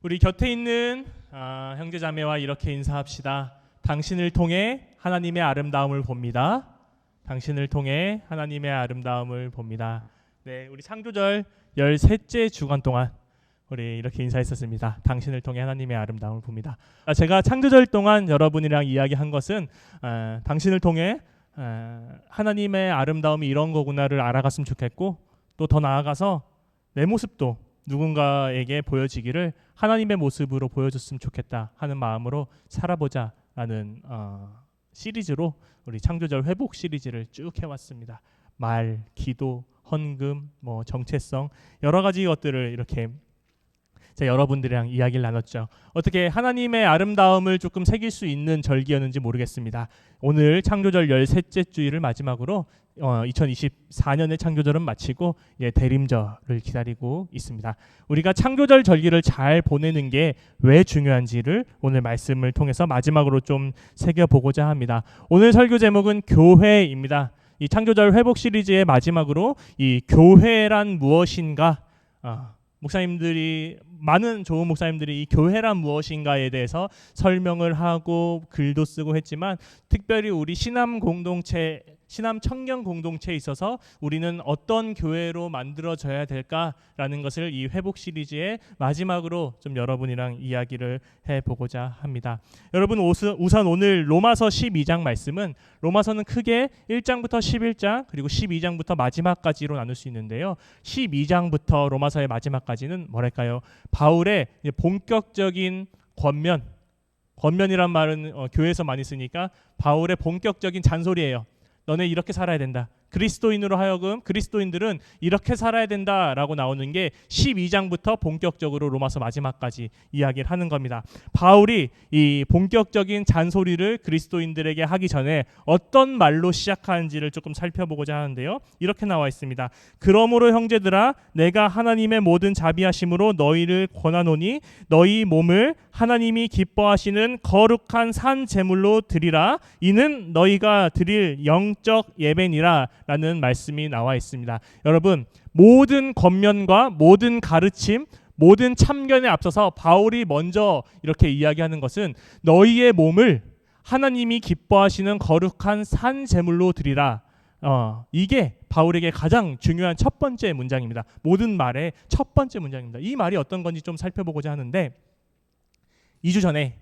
우리 곁에 있는 형제자매와 이렇게 인사합시다. 당신을 통해 하나님의 아름다움을 봅니다. 당신을 통해 하나님의 아름다움을 봅니다. 네, 우리 창조절 13째 주간 동안 우리 이렇게 인사했었습니다. 당신을 통해 하나님의 아름다움을 봅니다. 제가 창조절 동안 여러분이랑 이야기한 것은 당신을 통해 하나님의 아름다움이 이런 거구나를 알아갔으면 좋겠고, 또 더 나아가서 내 모습도 누군가에게 보여지기를 하나님의 모습으로 보여줬으면 좋겠다 하는 마음으로 살아보자라는 시리즈로 우리 창조절 회복 시리즈를 쭉 해왔습니다. 말, 기도, 헌금, 정체성, 여러 가지 것들을 이렇게 제가 여러분들이랑 이야기를 나눴죠. 어떻게 하나님의 아름다움을 조금 새길 수 있는 절기였는지 모르겠습니다. 오늘 창조절 13째 주일을 마지막으로 2024년의 창조절은 마치고 대림절을 기다리고 있습니다. 우리가 창조절 절기를 잘 보내는 게 왜 중요한지를 오늘 말씀을 통해서 마지막으로 좀 새겨보고자 합니다. 오늘 설교 제목은 교회입니다. 이 창조절 회복 시리즈의 마지막으로 이 교회란 무엇인가, 많은 좋은 목사님들이 이 교회란 무엇인가에 대해서 설명을 하고 글도 쓰고 했지만, 특별히 우리 신암 청년 공동체에 있어서 우리는 어떤 교회로 만들어져야 될까라는 것을 이 회복 시리즈의 마지막으로 좀 여러분이랑 이야기를 해보고자 합니다. 여러분, 우선 오늘 로마서 12장 말씀은, 로마서는 크게 1장부터 11장 그리고 12장부터 마지막까지로 나눌 수 있는데요, 12장부터 로마서의 마지막까지는 뭐랄까요, 바울의 본격적인 권면이란 말은 교회에서 많이 쓰니까 바울의 본격적인 잔소리예요. 너네 이렇게 살아야 된다. 그리스도인으로 하여금 그리스도인들은 이렇게 살아야 된다라고 나오는 게 12장부터 본격적으로 로마서 마지막까지 이야기를 하는 겁니다. 바울이 이 본격적인 잔소리를 그리스도인들에게 하기 전에 어떤 말로 시작하는지를 조금 살펴보고자 하는데요, 이렇게 나와 있습니다. 그러므로 형제들아, 내가 하나님의 모든 자비하심으로 너희를 권하노니 너희 몸을 하나님이 기뻐하시는 거룩한 산 제물로 드리라. 이는 너희가 드릴 영적 예배니라 라는 말씀이 나와 있습니다. 여러분, 모든 권면과 모든 가르침, 모든 참견에 앞서서 바울이 먼저 이렇게 이야기하는 것은 너희의 몸을 하나님이 기뻐하시는 거룩한 산 제물로 드리라. 이게 바울에게 가장 중요한 첫 번째 문장입니다. 모든 말의 첫 번째 문장입니다. 이 말이 어떤 건지 좀 살펴보고자 하는데, 2주 전에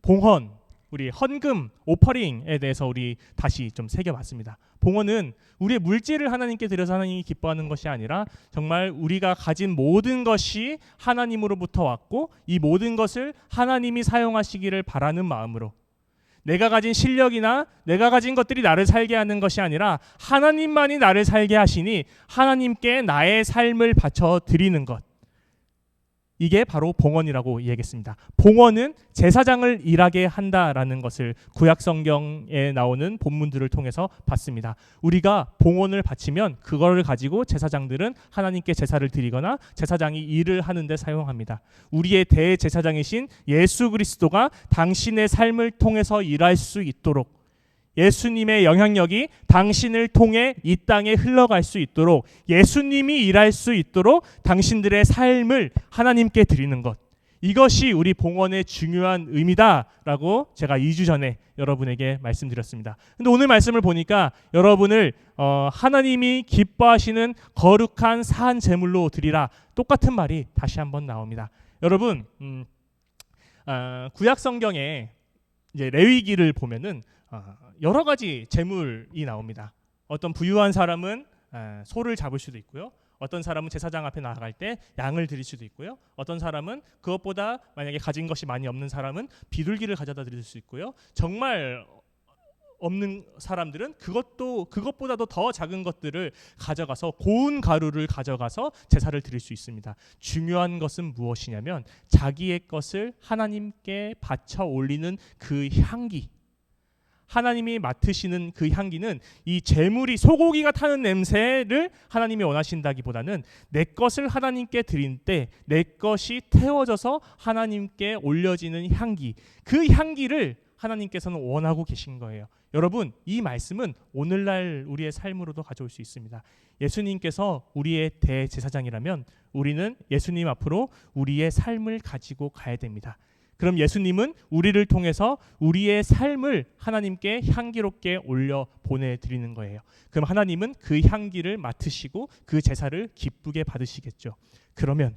봉헌, 우리 헌금, 오퍼링에 대해서 우리 다시 좀 새겨봤습니다. 봉헌은 우리의 물질을 하나님께 드려서 하나님이 기뻐하는 것이 아니라 정말 우리가 가진 모든 것이 하나님으로부터 왔고, 이 모든 것을 하나님이 사용하시기를 바라는 마음으로, 내가 가진 실력이나 내가 가진 것들이 나를 살게 하는 것이 아니라 하나님만이 나를 살게 하시니 하나님께 나의 삶을 바쳐 드리는 것, 이게 바로 봉헌이라고 이야기했습니다. 봉헌은 제사장을 일하게 한다라는 것을 구약 성경에 나오는 본문들을 통해서 봤습니다. 우리가 봉헌을 바치면 그거를 가지고 제사장들은 하나님께 제사를 드리거나 제사장이 일을 하는데 사용합니다. 우리의 대제사장이신 예수 그리스도가 당신의 삶을 통해서 일할 수 있도록, 예수님의 영향력이 당신을 통해 이 땅에 흘러갈 수 있도록, 예수님이 일할 수 있도록 당신들의 삶을 하나님께 드리는 것, 이것이 우리 봉헌의 중요한 의미다라고 제가 2주 전에 여러분에게 말씀드렸습니다. 근데 오늘 말씀을 보니까 여러분을 하나님이 기뻐하시는 거룩한 산 제물로 드리라, 똑같은 말이 다시 한번 나옵니다. 여러분, 구약 성경에 이제 레위기를 보면은 여러 가지 제물이 나옵니다. 어떤 부유한 사람은 소를 잡을 수도 있고요, 어떤 사람은 제사장 앞에 나아갈 때 양을 드릴 수도 있고요, 어떤 사람은 그것보다 만약에 가진 것이 많이 없는 사람은 비둘기를 가져다 드릴 수 있고요, 정말 없는 사람들은 그것보다도 더 작은 것들을 가져가서, 고운 가루를 가져가서 제사를 드릴 수 있습니다. 중요한 것은 무엇이냐면 자기의 것을 하나님께 바쳐 올리는 그 향기, 하나님이 맡으시는 그 향기는, 이 제물이 소고기가 타는 냄새를 하나님이 원하신다기보다는 내 것을 하나님께 드릴 때 내 것이 태워져서 하나님께 올려지는 향기, 그 향기를 하나님께서는 원하고 계신 거예요. 여러분, 이 말씀은 오늘날 우리의 삶으로도 가져올 수 있습니다. 예수님께서 우리의 대제사장이라면 우리는 예수님 앞으로 우리의 삶을 가지고 가야 됩니다. 그럼 예수님은 우리를 통해서 우리의 삶을 하나님께 향기롭게 올려 보내드리는 거예요. 그럼 하나님은 그 향기를 맡으시고 그 제사를 기쁘게 받으시겠죠. 그러면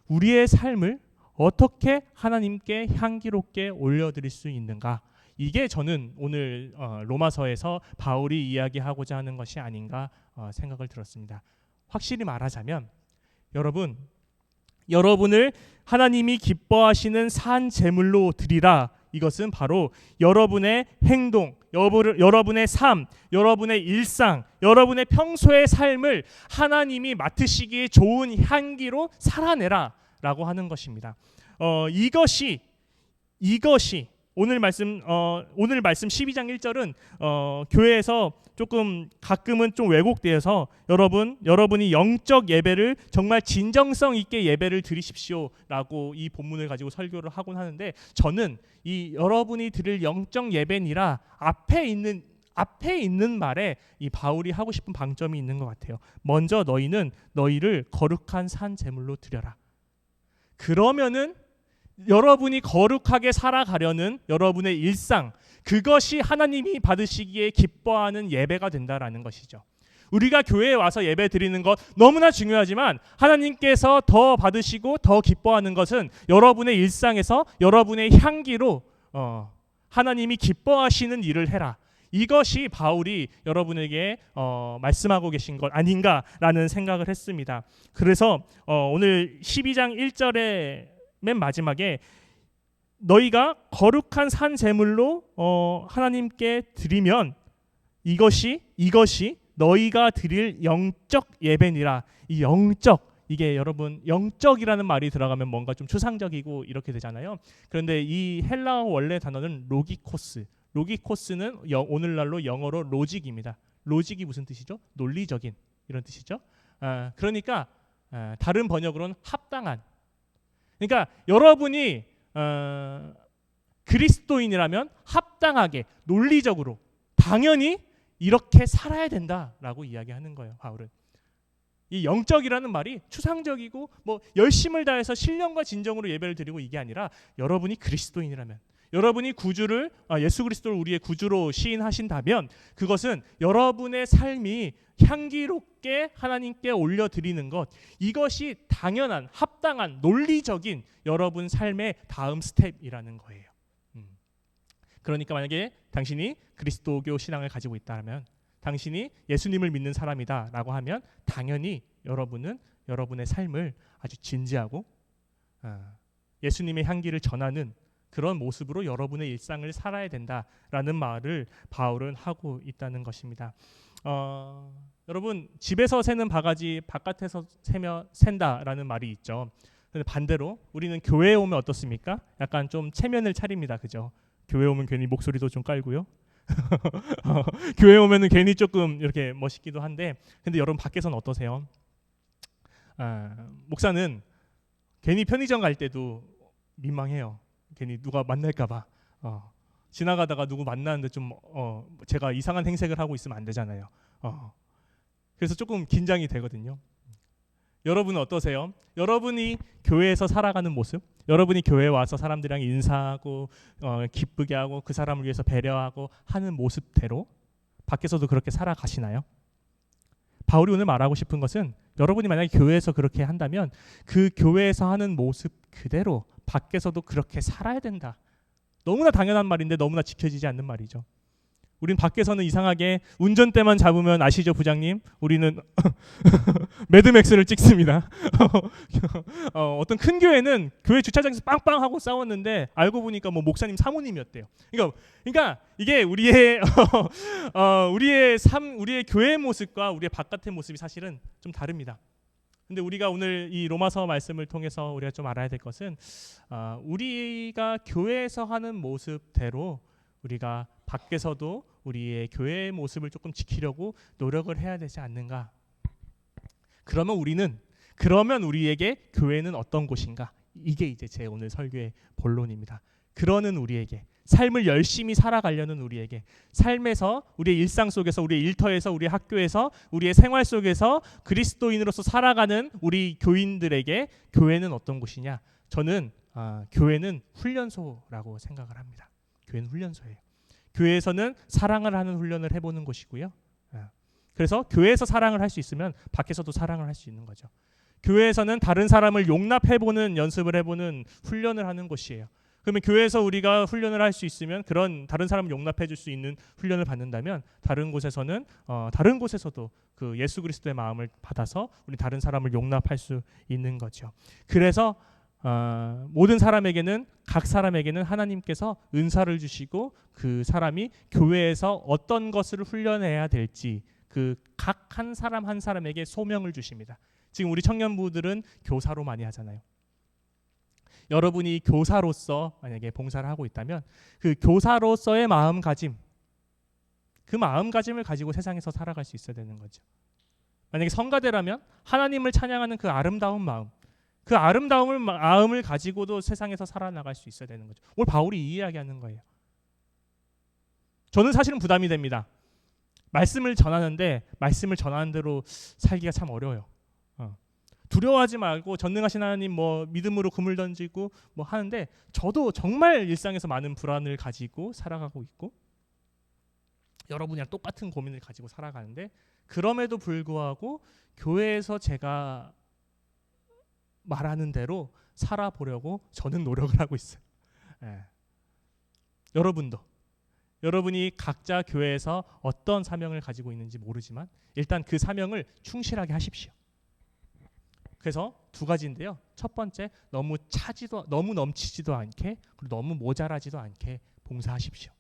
우리의 삶을 어떻게 하나님께 향기롭게 올려드릴 수 있는가? 이게 저는 오늘 로마서에서 바울이 이야기하고자 하는 것이 아닌가 생각을 들었습니다. 확실히 말하자면 여러분을 하나님이 기뻐하시는 산 제물로 드리라. 이것은 바로 여러분의 행동, 여러분의 삶, 여러분의 일상, 여러분의 평소의 삶을 하나님이 맡으시기에 좋은 향기로 살아내라 라고 하는 것입니다. 이것이 오늘 말씀 12장 1절은 교회에서 조금 가끔은 좀 왜곡되어서 여러분이 영적 예배를 정말 진정성 있게 예배를 드리십시오라고 이 본문을 가지고 설교를 하곤 하는데, 저는 이 여러분이 드릴 영적 예배니라 앞에 있는 말에 이 바울이 하고 싶은 방점이 있는 것 같아요. 먼저 너희를 거룩한 산 제물로 드려라. 그러면은 여러분이 거룩하게 살아가려는 여러분의 일상, 그것이 하나님이 받으시기에 기뻐하는 예배가 된다라는 것이죠. 우리가 교회에 와서 예배 드리는 것 너무나 중요하지만 하나님께서 더 받으시고 더 기뻐하는 것은 여러분의 일상에서 여러분의 향기로 하나님이 기뻐하시는 일을 해라. 이것이 바울이 여러분에게 말씀하고 계신 것 아닌가라는 생각을 했습니다. 그래서 오늘 12장 1절에 맨 마지막에 너희가 거룩한 산 제물로 하나님께 드리면 이것이 너희가 드릴 영적 예배니라. 이 이게 여러분 영적이라는 말이 들어가면 뭔가 좀 추상적이고 이렇게 되잖아요. 그런데 이 헬라어 원래 단어는 로기코스는 오늘날로 영어로 로직입니다. 로직이 무슨 뜻이죠? 논리적인 이런 뜻이죠. 그러니까 다른 번역으로는 합당한. 그러니까 여러분이 그리스도인이라면 합당하게 논리적으로 당연히 이렇게 살아야 된다라고 이야기하는 거예요. 바울은 이 영적이라는 말이 추상적이고 뭐 열심을 다해서 신령과 진정으로 예배를 드리고 이게 아니라 여러분이 그리스도인이라면, 여러분이 예수 그리스도를 우리의 구주로 시인하신다면 그것은 여러분의 삶이 향기롭게 하나님께 올려드리는 것, 이것이 당연한 합당한 논리적인 여러분 삶의 다음 스텝이라는 거예요. 그러니까 만약에 당신이 그리스도교 신앙을 가지고 있다면, 당신이 예수님을 믿는 사람이다라고 하면 당연히 여러분은 여러분의 삶을 아주 진지하고 예수님의 향기를 전하는 그런 모습으로 여러분의 일상을 살아야 된다라는 말을 바울은 하고 있다는 것입니다. 여러분, 집에서 새는 바가지 바깥에서 샌다라는 말이 있죠. 근데 반대로 우리는 교회에 오면 어떻습니까? 약간 좀 체면을 차립니다. 그죠? 교회 오면 괜히 목소리도 좀 깔고요. 교회 오면은 괜히 조금 이렇게 멋있기도 한데, 근데 여러분 밖에서는 어떠세요? 목사는 괜히 편의점 갈 때도 민망해요. 괜히 누가 만날까봐. 지나가다가 누구 만나는데 좀 제가 이상한 행색을 하고 있으면 안 되잖아요. 그래서 조금 긴장이 되거든요. 여러분은 어떠세요? 여러분이 교회에서 살아가는 모습, 여러분이 교회에 와서 사람들이랑 인사하고 기쁘게 하고 그 사람을 위해서 배려하고 하는 모습대로 밖에서도 그렇게 살아가시나요? 바울이 오늘 말하고 싶은 것은 여러분이 만약에 교회에서 그렇게 한다면 그 교회에서 하는 모습 그대로 밖에서도 그렇게 살아야 된다. 너무나 당연한 말인데 너무나 지켜지지 않는 말이죠. 우린 밖에서는 이상하게 운전대만 잡으면, 아시죠 부장님? 우리는 매드맥스를 찍습니다. 어떤 큰 교회는 교회 주차장에서 빵빵하고 싸웠는데 알고 보니까 뭐 목사님 사모님이었대요. 그러니까 이게 우리의 우리의 교회의 모습과 우리의 바깥의 모습이 사실은 좀 다릅니다. 근데 우리가 오늘 이 로마서 말씀을 통해서 우리가 좀 알아야 될 것은 우리가 교회에서 하는 모습대로 우리가 밖에서도 우리의 교회의 모습을 조금 지키려고 노력을 해야 되지 않는가? 그러면 우리에게 교회는 어떤 곳인가? 이게 이제 제 오늘 설교의 본론입니다. 그러는 우리에게, 삶을 열심히 살아가려는 우리에게, 삶에서 우리의 일상 속에서, 우리의 일터에서, 우리의 학교에서, 우리의 생활 속에서 그리스도인으로서 살아가는 우리 교인들에게 교회는 어떤 곳이냐? 저는 교회는 훈련소라고 생각을 합니다. 교회는 훈련소예요. 교회에서는 사랑을 하는 훈련을 해보는 곳이고요. 그래서 교회에서 사랑을 할 수 있으면 밖에서도 사랑을 할 수 있는 거죠. 교회에서는 다른 사람을 용납해보는 연습을 해보는 훈련을 하는 곳이에요. 그러면 교회에서 우리가 훈련을 할 수 있으면, 그런 다른 사람을 용납해 줄 수 있는 훈련을 받는다면, 다른 곳에서는 다른 곳에서도 그 예수 그리스도의 마음을 받아서 우리 다른 사람을 용납할 수 있는 거죠. 그래서 모든 사람에게는, 각 사람에게는 하나님께서 은사를 주시고 그 사람이 교회에서 어떤 것을 훈련해야 될지 그 각 한 사람 한 사람에게 소명을 주십니다. 지금 우리 청년부들은 교사로 많이 하잖아요. 여러분이 교사로서 만약에 봉사를 하고 있다면 그 교사로서의 마음가짐, 그 마음가짐을 가지고 세상에서 살아갈 수 있어야 되는 거죠. 만약에 성가대라면 하나님을 찬양하는 그 아름다운 마음, 그 마음을 가지고도 세상에서 살아나갈 수 있어야 되는 거죠. 오늘 바울이 이 이야기하는 거예요. 저는 사실은 부담이 됩니다. 말씀을 전하는데 말씀을 전하는 대로 살기가 참 어려워요. 두려워하지 말고 전능하신 하나님 믿음으로 금을 던지고 하는데, 저도 정말 일상에서 많은 불안을 가지고 살아가고 있고 여러분이랑 똑같은 고민을 가지고 살아가는데, 그럼에도 불구하고 교회에서 제가 말하는 대로 살아보려고 저는 노력을 하고 있어요. 여러분이 각자 교회에서 어떤 사명을 가지고 있는지 모르지만 일단 그 사명을 충실하게 하십시오. 그래서 두 가지인데요. 첫 번째, 너무 넘치지도 않게, 그리고 너무 모자라지도 않게 봉사하십시오.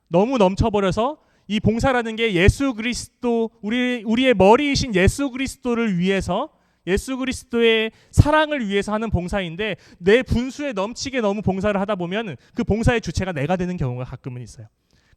너무 넘쳐버려서 이 봉사라는 게 예수 그리스도, 우리의 머리이신 예수 그리스도를 위해서, 예수 그리스도의 사랑을 위해서 하는 봉사인데, 내 분수에 넘치게 너무 봉사를 하다 보면 그 봉사의 주체가 내가 되는 경우가 가끔은 있어요.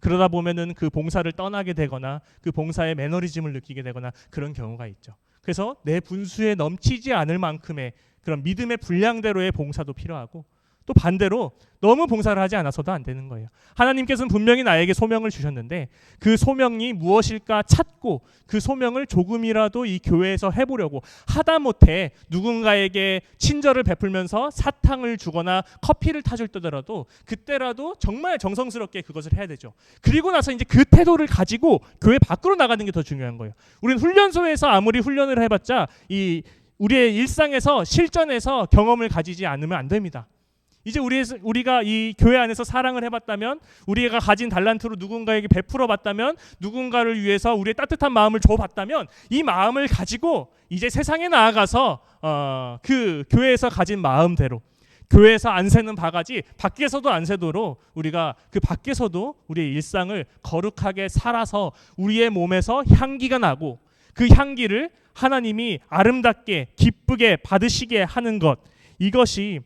그러다 보면은 그 봉사를 떠나게 되거나 그 봉사의 매너리즘을 느끼게 되거나 그런 경우가 있죠. 그래서 내 분수에 넘치지 않을 만큼의 그런 믿음의 분량대로의 봉사도 필요하고, 또 반대로 너무 봉사를 하지 않아서도 안 되는 거예요. 하나님께서는 분명히 나에게 소명을 주셨는데 그 소명이 무엇일까 찾고 그 소명을 조금이라도 이 교회에서 해보려고, 하다못해 누군가에게 친절을 베풀면서 사탕을 주거나 커피를 타줄 때더라도 그때라도 정말 정성스럽게 그것을 해야 되죠. 그리고 나서 이제 그 태도를 가지고 교회 밖으로 나가는 게 더 중요한 거예요. 우리는 훈련소에서 아무리 훈련을 해봤자 우리의 일상에서 실전에서 경험을 가지지 않으면 안 됩니다. 이제 우리가 이 교회 안에서 사랑을 해봤다면, 우리가 가진 달란트로 누군가에게 베풀어 봤다면, 누군가를 위해서 우리의 따뜻한 마음을 줘봤다면, 이 마음을 가지고 이제 세상에 나아가서 그 교회에서 가진 마음대로, 교회에서 안 새는 바가지 밖에서도 안 새도록 우리가 그 밖에서도 우리의 일상을 거룩하게 살아서 우리의 몸에서 향기가 나고, 그 향기를 하나님이 아름답게 기쁘게 받으시게 하는 것, 이것이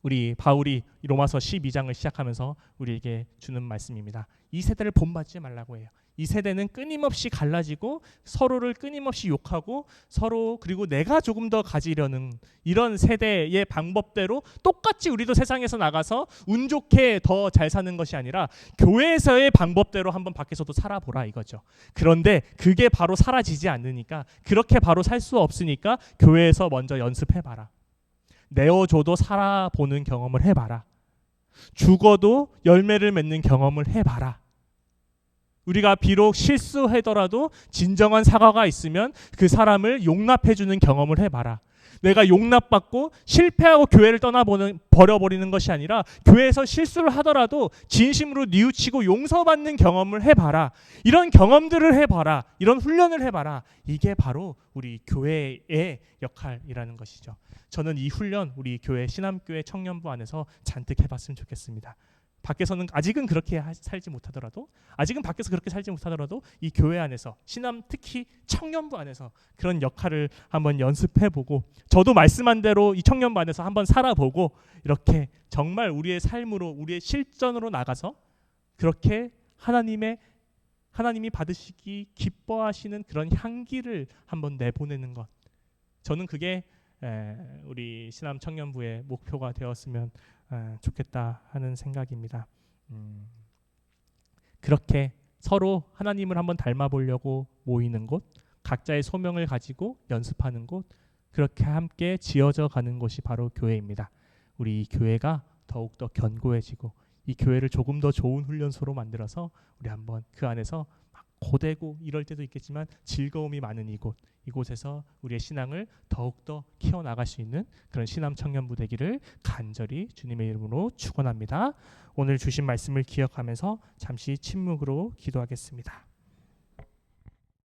우리 바울이 로마서 12장을 시작하면서 우리에게 주는 말씀입니다. 이 세대를 본받지 말라고 해요. 이 세대는 끊임없이 갈라지고 서로를 끊임없이 욕하고 서로, 그리고 내가 조금 더 가지려는 이런 세대의 방법대로 똑같이 우리도 세상에서 나가서 운 좋게 더 잘 사는 것이 아니라 교회에서의 방법대로 한번 밖에서도 살아보라 이거죠. 그런데 그게 바로 사라지지 않으니까, 그렇게 바로 살 수 없으니까 교회에서 먼저 연습해봐라. 내어줘도 살아보는 경험을 해봐라. 죽어도 열매를 맺는 경험을 해봐라. 우리가 비록 실수하더라도 진정한 사과가 있으면 그 사람을 용납해주는 경험을 해봐라. 내가 용납받고 실패하고 교회를 버려버리는 것이 아니라 교회에서 실수를 하더라도 진심으로 뉘우치고 용서받는 경험을 해봐라. 이런 경험들을 해봐라. 이런 훈련을 해봐라. 이게 바로 우리 교회의 역할이라는 것이죠. 저는 이 훈련 우리 교회 신암교회 청년부 안에서 잔뜩 해봤으면 좋겠습니다. 밖에서는 아직은 그렇게 살지 못하더라도, 이 교회 안에서, 신암 특히 청년부 안에서 그런 역할을 한번 연습해보고, 저도 말씀한 대로 이 청년부 안에서 한번 살아보고, 이렇게 정말 우리의 삶으로, 우리의 실전으로 나가서 그렇게 하나님이 받으시기 기뻐하시는 그런 향기를 한번 내보내는 것, 저는 그게 우리 신암 청년부의 목표가 되었으면 좋겠다 하는 생각입니다. 그렇게 서로 하나님을 한번 닮아 보려고 모이는 곳, 각자의 소명을 가지고 연습하는 곳, 그렇게 함께 지어져 가는 곳이 바로 교회입니다. 우리 이 교회가 더욱더 견고해지고 이 교회를 조금 더 좋은 훈련소로 만들어서 우리 한번 그 안에서 막 고되고 이럴 때도 있겠지만 즐거움이 많은 이곳에서 우리의 신앙을 더욱더 키워나갈 수 있는 그런 신암 청년부 되기를 간절히 주님의 이름으로 축원합니다. 오늘 주신 말씀을 기억하면서 잠시 침묵으로 기도하겠습니다.